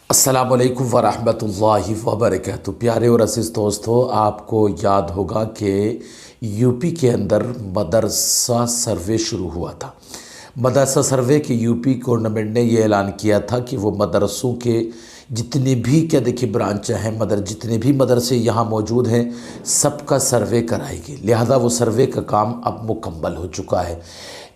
अस्सलामु अलैकुम वरहमतुल्लाहि वबरकातुहू। प्यारे और अज़ीज़ दोस्तों, आपको याद होगा कि यूपी के अंदर मदरसा सर्वे शुरू हुआ था। मदरसा सर्वे के यूपी गवर्नमेंट ने ये ऐलान किया था कि वो मदरसों के जितने भी क्या देखिए ब्रांच हैं, जितने भी मदरसे यहाँ मौजूद हैं, सबका सर्वे कराएगी। लिहाजा वो सर्वे का काम अब मुकम्मल हो चुका है।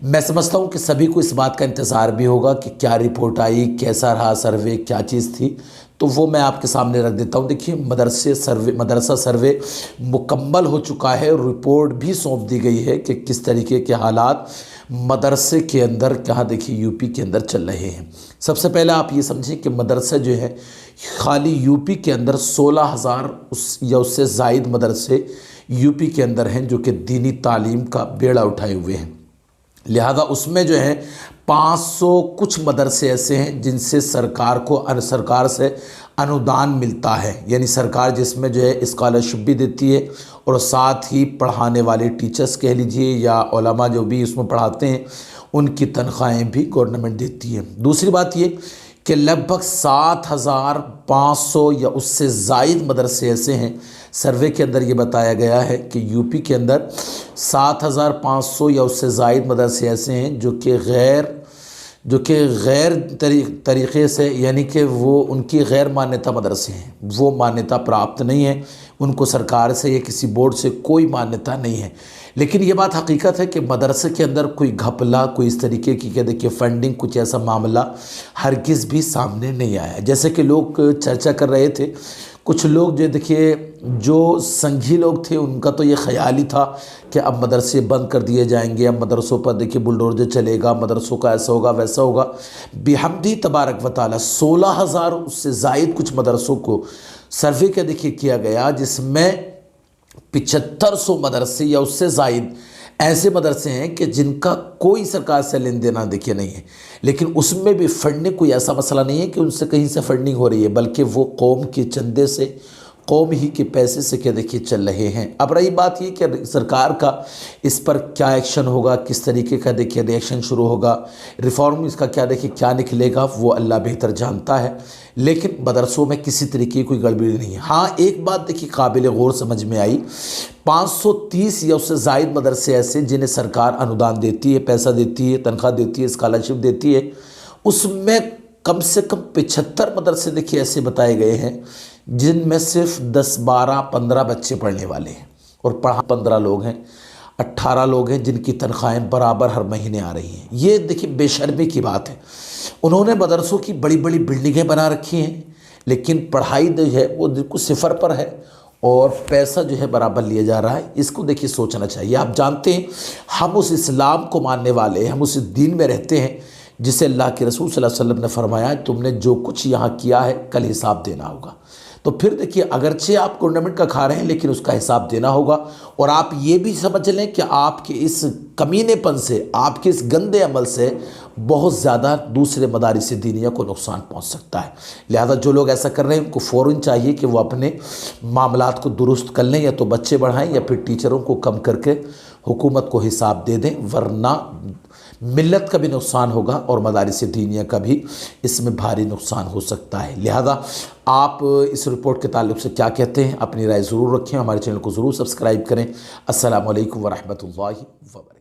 मैं समझता हूँ कि सभी को इस बात का इंतज़ार भी होगा कि क्या रिपोर्ट आई, कैसा रहा सर्वे, क्या चीज़ थी, तो वो मैं आपके सामने रख देता हूँ। देखिए, मदरसा सर्वे मुकम्मल हो चुका है और रिपोर्ट भी सौंप दी गई है कि किस तरीके के हालात मदरसे के अंदर कहाँ देखिए यूपी के अंदर चल रहे हैं। सबसे पहले आप ये समझें कि मदरसा जो है खाली यूपी के अंदर 16,000 या उससे ज़ायद मदरसे यूपी के अंदर हैं जो कि दीनी तालीम का बेड़ा उठाए हुए हैं। लिहाजा उसमें जो है 500 कुछ मदरसे ऐसे हैं जिनसे सरकार से अनुदान मिलता है, यानी सरकार जिसमें जो है स्कॉलरशिप भी देती है और साथ ही पढ़ाने वाले टीचर्स कह लीजिए या उलमा जो भी उसमें पढ़ाते हैं उनकी तनख्वाहें भी गवर्नमेंट देती है। दूसरी बात ये कि लगभग 7,500 या उससे ज़ायद मदरसे ऐसे हैं, सर्वे के अंदर ये बताया गया है कि यूपी के अंदर 7,500 या उससे ज़ायद मदरसे ऐसे हैं जो कि गैर तरीक़े से, यानी कि वो उनकी गैर मान्यता मदरसे हैं, वो मान्यता प्राप्त नहीं है, उनको सरकार से या किसी बोर्ड से कोई मान्यता नहीं है। लेकिन ये बात हकीकत है कि मदरसे के अंदर कोई घपला, कोई इस तरीके की क्या देखिए फंडिंग, कुछ ऐसा मामला हरगिज़ भी सामने नहीं आया। जैसे कि लोग चर्चा कर रहे थे, कुछ लोग जो देखिए जो संघी लोग थे उनका तो ये ख़याल ही था कि अब मदरसे बंद कर दिए जाएंगे, अब मदरसों पर देखिए बुलडोज़र चलेगा, मदरसों का ऐसा होगा वैसा होगा। बिहम्दी तबारक व तआला 16,000 उससे ज़ायद कुछ मदरसों को सर्वे का देखिए किया गया, जिसमें 7500 मदरसे या उससे ज़ायद ऐसे मदरसे हैं कि जिनका कोई सरकार से लेन देना देखिए नहीं है, लेकिन उसमें भी फंडिंग कोई ऐसा मसला नहीं है कि उनसे कहीं से फंडिंग हो रही है, बल्कि वो कौम के चंदे से, कौम ही के पैसे से क्या देखिए चल रहे हैं। अब रही बात ये कि सरकार का इस पर क्या एक्शन होगा, किस तरीके का देखिए रिएक्शन शुरू होगा, रिफॉर्म इसका क्या देखिए क्या निकलेगा, वो अल्लाह बेहतर जानता है। लेकिन मदरसों में किसी तरीके की कोई गड़बड़ी नहीं है। हाँ, एक बात देखिए काबिल गौर समझ में आई, 530 या उससे ज़ायद मदरसे ऐसे जिन्हें सरकार अनुदान देती है, पैसा देती है, तनख्वाह देती है, स्कॉलरशिप देती है, उसमें कम से कम 75 मदरसे देखिए ऐसे बताए गए हैं जिनमें सिर्फ 10, 12, 15 बच्चे पढ़ने वाले हैं और पढ़ा 15 लोग हैं, 18 लोग हैं जिनकी तनख्वाहें बराबर हर महीने आ रही हैं। ये देखिए बेशर्मी की बात है। उन्होंने मदरसों की बड़ी बड़ी बिल्डिंगें बना रखी हैं, लेकिन पढ़ाई जो है वो बिल्कुल सिफर पर है और पैसा जो है बराबर लिया जा रहा है। इसको देखिए सोचना चाहिए। आप जानते हैं हम उस इस्लाम को मानने वाले, हम उस दीन में रहते हैं जिसे अल्लाह के रसूल सल्लल्लाहु अलैहि वसल्लम ने फरमाया तुमने जो कुछ यहाँ किया है कल हिसाब देना होगा। तो फिर देखिए, अगरचे आप गवर्नमेंट का खा रहे हैं लेकिन उसका हिसाब देना होगा। और आप ये भी समझ लें कि आपके इस कमीनेपन से, आपके इस गंदे अमल से बहुत ज़्यादा दूसरे मदारिस दीनिया को नुकसान पहुंच सकता है। लिहाजा जो लोग ऐसा कर रहे हैं उनको फ़ौरन चाहिए कि वो अपने मामलात को दुरुस्त कर लें, या तो बच्चे बढ़ाएं या फिर टीचरों को कम करके हुकूमत को हिसाब दे दें, वरना मिल्लत का भी नुकसान होगा और मदारिस दीनिया का भी इसमें भारी नुकसान हो सकता है। लिहाजा आप इस रिपोर्ट के ताल्लुक़ से क्या कहते हैं, अपनी राय ज़रूर रखें, हमारे चैनल को ज़रूर सब्सक्राइब करें। अस्सलामु अलैकुम वरहमतुल्लाहि वबरकातुहू।